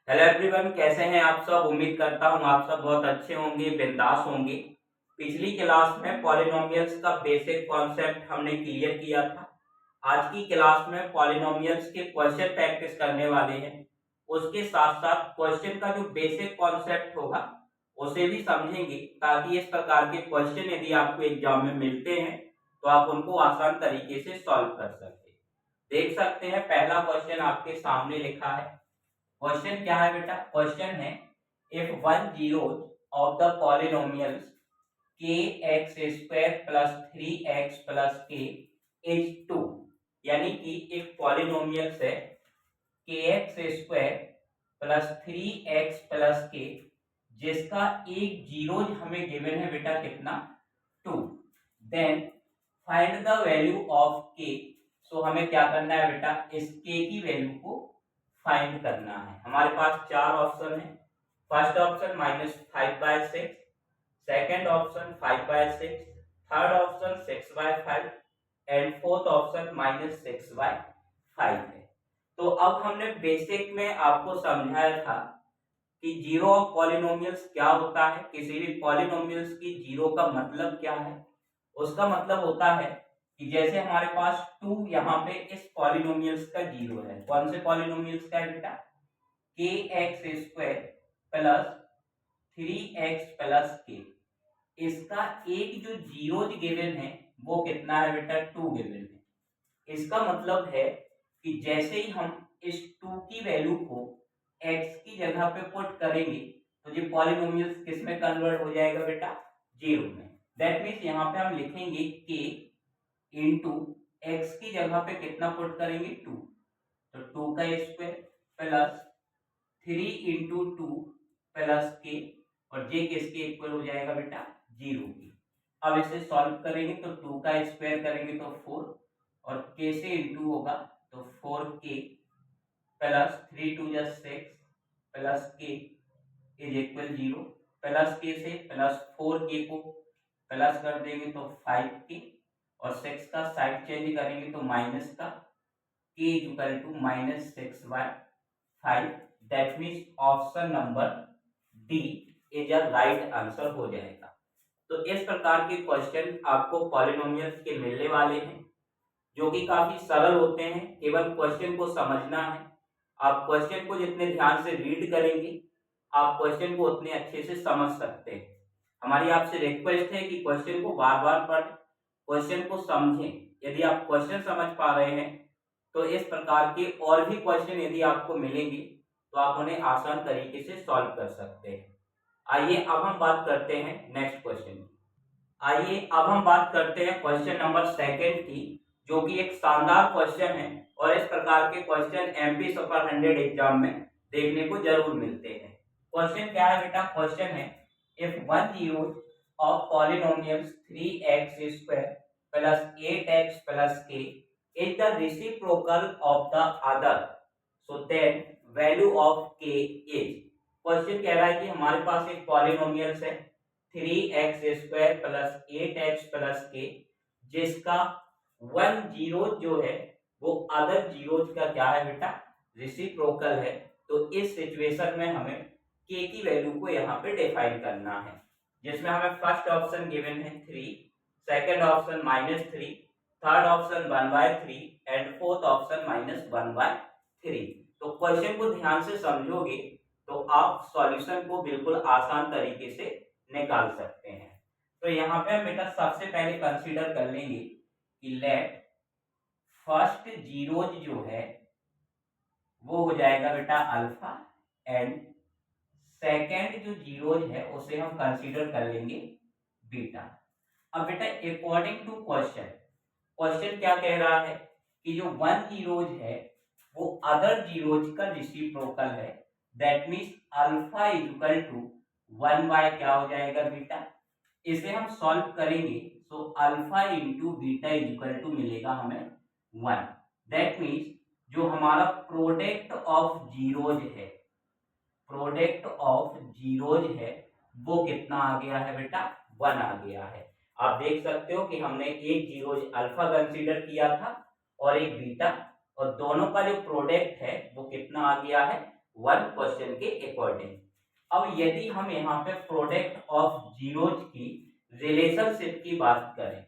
Hello everyone, कैसे हैं आप सब। उम्मीद करता हूं आप सब बहुत अच्छे होंगे, बिंदास होंगे। पिछली क्लास में पॉलिनोमियल्स का बेसिक कॉन्सेप्ट हमने क्लियर किया था। आज की क्लास में पॉलिनोमियल्स के क्वेश्चन प्रैक्टिस करने वाले हैं। उसके साथ साथ क्वेश्चन का जो बेसिक कॉन्सेप्ट होगा उसे भी समझेंगे, ताकि इस प्रकार के क्वेश्चन यदि आपको एग्जाम में मिलते हैं तो आप उनको आसान तरीके से सॉल्व कर सकते। देख सकते हैं, पहला क्वेश्चन आपके सामने लिखा है। क्वेश्चन क्या है बेटा? क्वेश्चन है, if one zero of the polynomials K X square plus three X plus K is two. यानी कि एक पॉलिनोमियल है K X square plus three X plus K, जिसका एक जीरो हमें गिवन है बेटा कितना? Two. Then find the value of K. So हमें क्या करना है बेटा? इस के की वैल्यू को फाइंड करना है। हमारे पास चार ऑप्शन है। First option -5/6, second option 5/6, third option 6/5 and fourth option -6/5 है। तो अब हमने बेसिक में आपको समझाया था कि जीरो ऑफ पॉलिनोमियल्स क्या होता है, किसी भी पॉलिनोमियल्स की जीरो का मतलब क्या है। उसका मतलब होता है कि जैसे हमारे पास टू यहाँ पे इस पॉलिनोमियल्स का जीरो है। कौन से पॉलिनोमियल्स का है बेटा? के X square plus three X plus के, इसका एक जो जीरो गिवन है वो कितना है बेटा? टू गिवन है। इसका मतलब है कि जैसे ही हम इस टू की वैल्यू को एक्स की जगह पे पुट करेंगे तो ये पॉलिनोमियल्स किस में कन्वर्ट हो जाएगा बेटा? जीरो में। दैट मीन्स यहाँ पे हम लिखेंगे के इंटू एक्स की जगह पे कितना पुट करेंगे? टू। तो टू का square plus three into two plus के, और जे किसके इक्वल हो जाएगा बेटा? जीरो की। अब इसे सॉल्व करेंगे तो टू का स्क्वायर करेंगे तो फोर, और के से इंटू होगा तो फोर के प्लस थ्री टू जा six plus K is equal zero. Plus के से प्लस फोर के को प्लस कर देंगे तो फाइव के, और सिक्स का साइड चेंज करेंगे तो माइनस का, k equal to -6/5। That means option number D is a right answer हो जाएगा। तो इस प्रकार के क्वेश्चन आपको पॉलिनोमियल्स के मिलने वाले हैं, जो कि काफी सरल होते हैं। केवल क्वेश्चन को समझना है। आप क्वेश्चन को जितने ध्यान से रीड करेंगे आप क्वेश्चन को उतने अच्छे से समझ सकते हैं। हमारी आपसे रिक्वेस्ट है कि क्वेश्चन को बार बार पढ़ें, क्वेश्चन को समझें। यदि आप क्वेश्चन समझ पा रहे हैं तो इस प्रकार के और भी क्वेश्चन यदि आपको मिलेंगे तो आप उन्हें आसान तरीके से सॉल्व कर सकते हैं। आइए अब हम बात करते हैं नेक्स्ट क्वेश्चन की। आइए अब हम बात करते हैं क्वेश्चन नंबर सेकंड की, जो कि एक शानदार क्वेश्चन है, और इस प्रकार के क्वेश्चन एमपी सुपर 100 एग्जाम में देखने को जरूर मिलते हैं। क्वेश्चन क्या है बेटा? क्वेश्चन है, if one zero of polynomials 3x² plus 8x plus k is the reciprocal of the other, so then value of k is। Question कह रहा है कि हमारे पास एक पॉलिनोमियल्स है 3x² plus 8x plus K, जिसका वन जीरो जो है वो अदर जीरो का क्या है बेटा? रेसिप्रोकल है। तो इस सिचुएशन में हमें k की वैल्यू को यहाँ पे डिफाइन करना है, जिसमें हमें फर्स्ट ऑप्शन गिवन है 3, second option -3, third option 1/3 and fourth option -1/3। तो क्वेश्चन को ध्यान से समझोगे तो आप सॉल्यूशन को बिल्कुल आसान तरीके से निकाल सकते हैं। तो यहाँ पे हम बेटा सबसे पहले कंसीडर कर लेंगे कि लेट फर्स्ट जीरोज जो है वो हो जाएगा बेटा अल्फा, एंड सेकेंड जो जीरोज है उसे हम कंसीडर कर लेंगे बीटा। अब बेटा अकॉर्डिंग टू क्वेश्चन, क्वेश्चन क्या कह रहा है कि जो वन जीरोज है वो अदर जीरोज का रेसिप्रोकल है। That means alpha equal to 1 क्या हो जाएगा बीटा। इसे हम सॉल्व करेंगे तो alpha into beta equal to मिलेगा हमें 1। दैट मीन्स जो हमारा प्रोडक्ट ऑफ जीरोज है, प्रोडक्ट ऑफ जीरोज है वो कितना आ गया है बेटा? 1 आ गया है। आप देख सकते हो कि हमने एक जीरोज अल्फा कंसीडर किया था और एक बीटा, और दोनों का जो प्रोडक्ट है वो कितना आ गया है? वन क्वेश्चन के अकॉर्डिंग। अब यदि हम यहाँ पे प्रोडक्ट ऑफ जीरोज की रिलेशनशिप की बात करें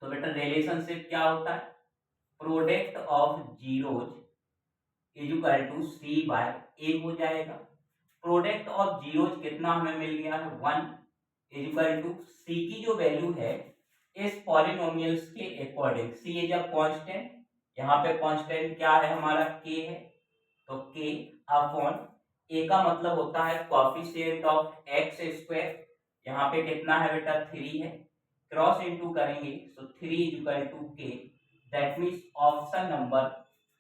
तो बेटा रिलेशनशिप क्या होता है, product of zeros is equal to C by A हो जाएगा। प्रोडक्ट ऑफ जीरोज कितना हमें मिल गया है, one, is equal to c की जो वैल्यू है इस पॉलिनोमियल्स के according, c is a constant, यहाँ पे कांस्टेंट क्या है हमारा, के है, तो के अपॉन ए का मतलब होता है कोएफिशिएंट ऑफ एक्स स्क्वायर, यहाँ पे कितना है बेटा, 3 है, क्रॉस इनटू करेंगे तो 3 इज इक्वल टू के, that means option number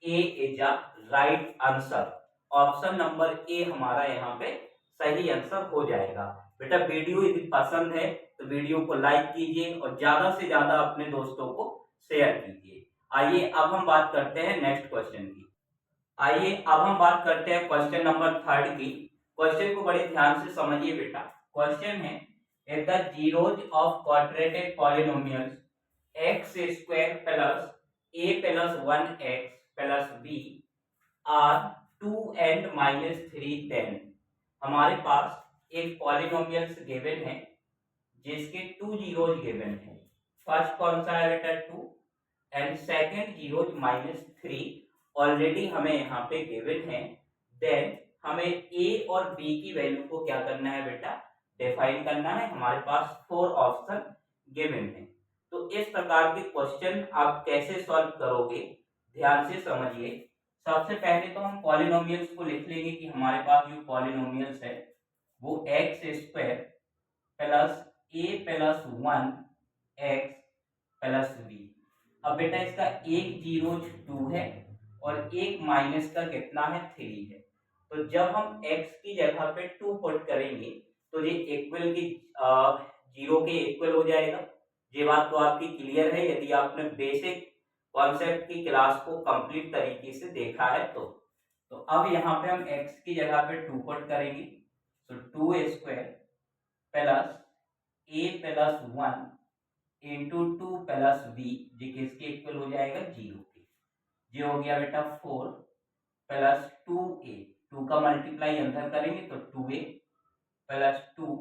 A is a right answer. Option number A हमारा यहाँ पे सही आंसर हो जाएगा। बेटा वीडियो यदि पसंद है तो वीडियो को लाइक कीजिए और ज्यादा से ज्यादा अपने दोस्तों को शेयर कीजिए। आइए अब हम बात करते हैं नेक्स्ट क्वेश्चन की। आइए अब हम बात करते हैं क्वेश्चन नंबर 3 की। क्वेश्चन को बड़े ध्यान से समझिए बेटा। क्वेश्चन है if the zeros of quadratic polynomials x square plus a plus 1x plus b are 2 and minus 3 then हमारे पास एक पॉलिनोमियल्स गिवन है जिसके 2 जीरोज गिवन है। फर्स्ट कौन सा है बेटा, 2, एंड सेकंड जीरोज -3 ऑलरेडी हमें यहाँ पे गिवन है। देन हमें a और b की वैल्यू को क्या करना है बेटा, डिफाइन करना है। हमारे पास 4 ऑप्शन गिवन है। तो इस प्रकार के क्वेश्चन आप कैसे सॉल्व करोगे, ध्यान से समझिए। सबसे पहले तो हम पॉलिनोमियल्स को लिख लेंगे कि हमारे पास जो पॉलिनोमियल्स है वो एक्स स्क्वायर प्लस ए प्लस 1 एक्स प्लस बी। अब बेटा इसका एक जीरो 2 है और एक माइनस का कितना है, 3 है। तो जब हम x की जगह पे 2 पुट करेंगे तो ये इक्वल की जीरो के इक्वल हो जाएगा। ये बात तो आपकी क्लियर है यदि आपने बेसिक कॉन्सेप्ट की क्लास को कंप्लीट तरीके से देखा है तो अब यहाँ पे हम x की जगह पे 2 पुट करेंगे तो 2 square plus a plus 1 into 2 plus b, ये किसके इक्वल हो जाएगा, 0 के। ये हो गया बेटा 4 प्लस 2a, 2 का मल्टीप्लाई अंदर करेंगे तो 2a plus 2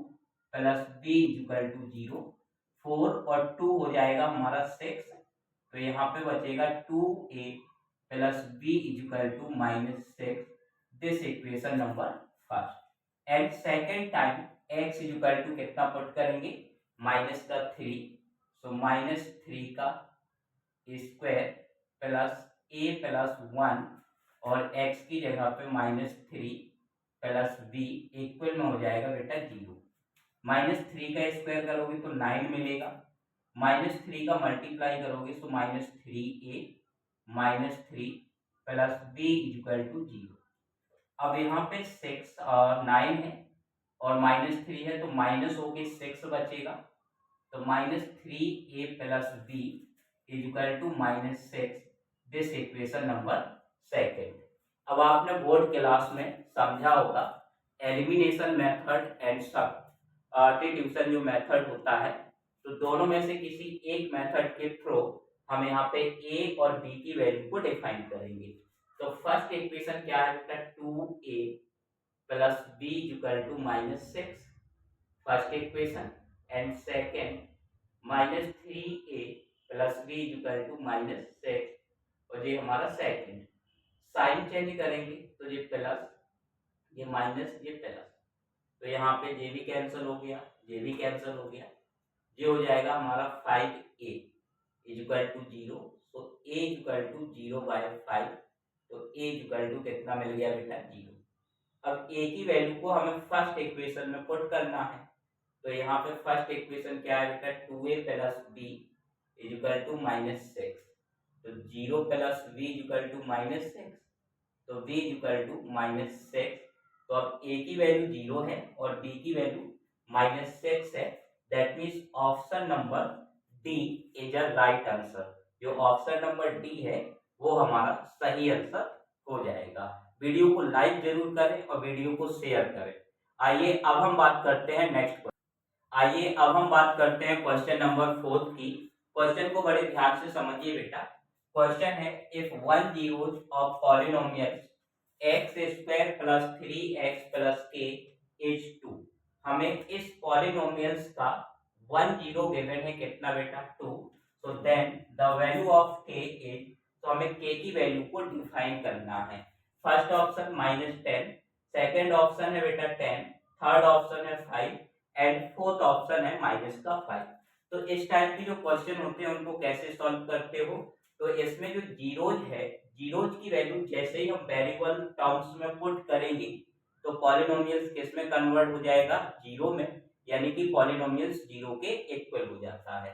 plus b equal to 0। 4 और 2 हो जाएगा हमारा 6, तो यहाँ पे बचेगा 2a plus b equal to -6। This equation number first. And second time x equal to कितना पुट करेंगे, माइनस का 3, सो -3 का स्क्वायर प्लस a प्लस 1 और x की जगह पे -3 प्लस b इक्वल में हो जाएगा बेटा 0। -3 का स्क्वायर करोगे तो 9 मिलेगा, -3 का मल्टीप्लाई करोगे तो -3a -3 plus b equal to 0। अब यहाँ पे 6 और 9 है और -3 है तो माइनस हो के 6 बचेगा, तो -3a plus b equal to -6। This equation number second. अब आपने बोर्ड क्लास में समझा होगा एलिमिनेशन मेथड एंड सब्स्टिट्यूशन जो मेथड होता है, तो दोनों में से किसी एक मेथड के थ्रू हम यहाँ पे a और b की वैल्यू को डिफाइन करेंगे। तो फर्स्ट इक्वेशन क्या है बेटा, 2a plus b equal to -6, first equation. And second -3a plus b equal to -6, और ये हमारा सेकेंड। साइन चेंज करेंगे तो ये प्लस, ये माइनस, ये प्लस, तो यहाँ पे ये भी कैंसिल हो गया, ये भी कैंसिल हो गया। ये हो जाएगा हमारा 5a इक्वल टू 0, तो a इक्वल टू 0/5, तो a इक्वल टू कितना मिल गया बेटा, 0। अब a की वैल्यू को हमें फर्स्ट इक्वेशन में पुट करना है, तो यहाँ पे फर्स्ट इक्वेशन क्या है बेटा, 2a plus b equal to -6, तो 0 प्लस b इक्वल टू -6, तो b इक्वल टू -6। तो अब a की वैल्यू 0 है और b की वैल्यू -6 है, that means option number D is a right answer. जो ऑप्शन नंबर डी है वो हमारा सही आंसर हो जाएगा। वीडियो को लाइक जरूर करें और वीडियो को शेयर करें। आइए अब हम बात करते हैं नेक्स्ट क्वेश्चन। आइए अब हम बात करते हैं क्वेश्चन नंबर 4 की। क्वेश्चन को बड़े ध्यान से समझिए बेटा। क्वेश्चन है if one zeros of polynomials x square plus 3x plus K is 2। हमें इस पॉलिनोमियल्स का 1 0 गिवन है कितना बेटा 2। So then the value of k is, तो हमें k की वैल्यू को डिफाइन करना है। फर्स्ट ऑप्शन -10, सेकंड ऑप्शन है बेटा 10, थर्ड ऑप्शन है 5 एंड फोर्थ ऑप्शन है -5। तो इस टाइप की जो क्वेश्चन होते हैं उनको कैसे सॉल्व करते हो, तो इसमें जो जीरोज है, जीरोज की वैल्यू जैसे ही हम वेरिएबल टर्म्स में पुट करेंगे तो पॉलिनोमियल्स किस में कन्वर्ट हो जाएगा, जीरो में, यानी कि पॉलिनोमियल्स जीरो के इक्वल हो जाता है।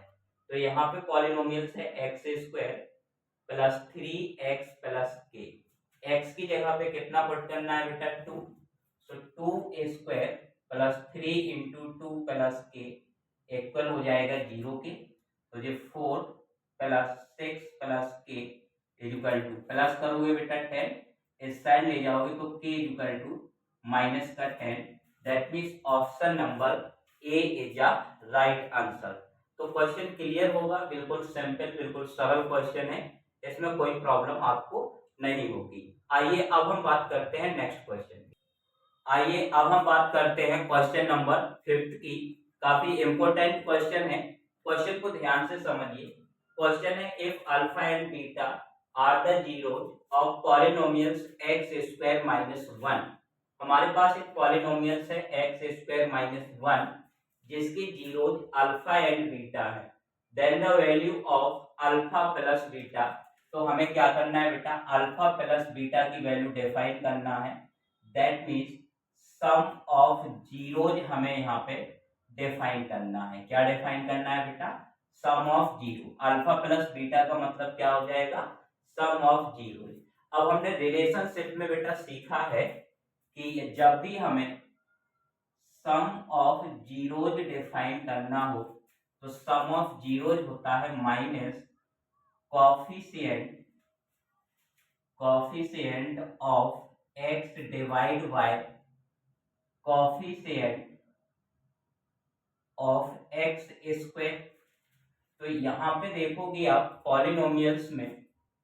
तो यहाँ पे पॉलिनोमियल्स है x square plus 3x plus के, एक्स की जगह पे कितना पुट करना है बेटा 2, सो 2 स्क्वायर प्लस 3 इंटू 2 प्लस के इक्वल हो जाएगा जीरो के। तो ये 4 प्लस 6 प्लस के इक्वल टू, प्लस करोगे बेटा 10, इस साइड ले जाओगे तो के इक्वल टू माइनस का 10। That means option number A is a right answer. तो क्वेश्चन क्लियर होगा, बिल्कुल सिंपल, बिल्कुल सरल क्वेश्चन है, इसमें कोई प्रॉब्लम आपको नहीं होगी। आइए अब हम बात करते हैं नेक्स्ट क्वेश्चन की। आइए अब हम बात करते हैं क्वेश्चन नंबर 5 की। काफी इंपॉर्टेंट क्वेश्चन है, क्वेश्चन को ध्यान से समझिए। क्वेश्चन है if alpha and beta are the zeros of polynomials x square minus 1। हमारे पास एक पॉलिनोमियल्स है एक्स स्क्वायर माइनस 1 जिसकी जीरोज अल्फा एंड बीटा है। Then the value of alpha plus beta, तो हमें क्या करना है बेटा, अल्फा प्लस बीटा की वैल्यू डिफाइन करना है। That means sum of zeros हमें यहाँ पे डिफाइन करना है। क्या डिफाइन करना है बेटा, sum of zero. Alpha plus beta का मतलब क्या हो जाएगा, सम ऑफ जीरो। अब हमने रिलेशनशिप में बेटा सीखा है कि जब भी हमें सम ऑफ जीरोज डिफाइन करना हो तो सम ऑफ जीरोज होता है minus coefficient of x divide by coefficient of x square. तो यहाँ पे देखोगे आप पॉलिनोमियल्स में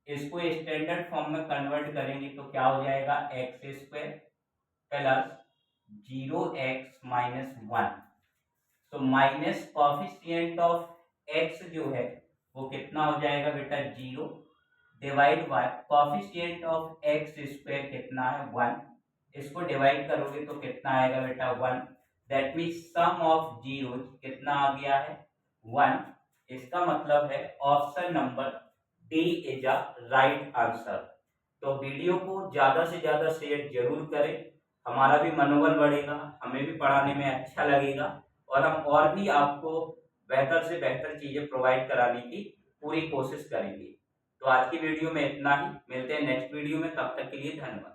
इसको स्टैंडर्ड फॉर्म में कन्वर्ट करेंगे तो क्या हो जाएगा, x square plus 0x minus 1। तो माइनस कॉफिशिएंट ऑफ एक्स जो है वो कितना हो जाएगा बेटा 0, divide by coefficient of x square कितना है 1, इसको डिवाइड करोगे तो कितना आएगा बेटा 1। That means sum of zero कितना आ गया है 1। इसका मतलब है option number D is a right answer. तो वीडियो को ज्यादा से ज्यादा शेयर जरूर करें, हमारा भी मनोबल बढ़ेगा, हमें भी पढ़ाने में अच्छा लगेगा और हम और भी आपको बेहतर से बेहतर चीजें प्रोवाइड कराने की पूरी कोशिश करेंगे। तो आज की वीडियो में इतना ही, मिलते हैं नेक्स्ट वीडियो में, तब तक के लिए धन्यवाद।